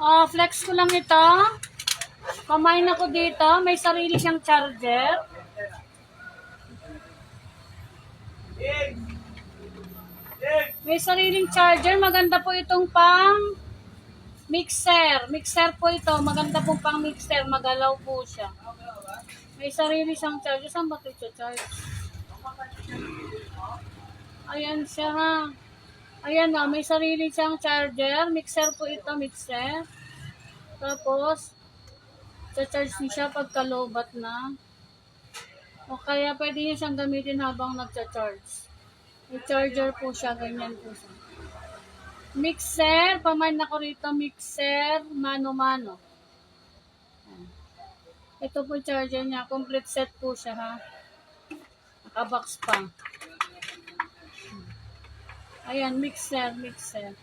Flex ko lang ito. Pamain ako dito. May sarili siyang charger. May sariling charger. Maganda po itong pang mixer. Mixer po ito. Maganda po pang mixer. Magalaw po siya. May sarili siyang charger. Saan ba ito charge? Ayan siya ha. Ayan na. May sarili siyang charger. Mixer po ito. Mixer. Tapos, charge niya siya pagka low-bat na. O kaya pwede niya siyang gamitin habang nagcha-charge. May charger po siya. Ganyan po siya. Mixer. Pamain ako rito. Mixer. Mano-mano. Ito po charger niya. Complete set po siya ha. Nakabox pa. Ayan. Mixer. Mixer.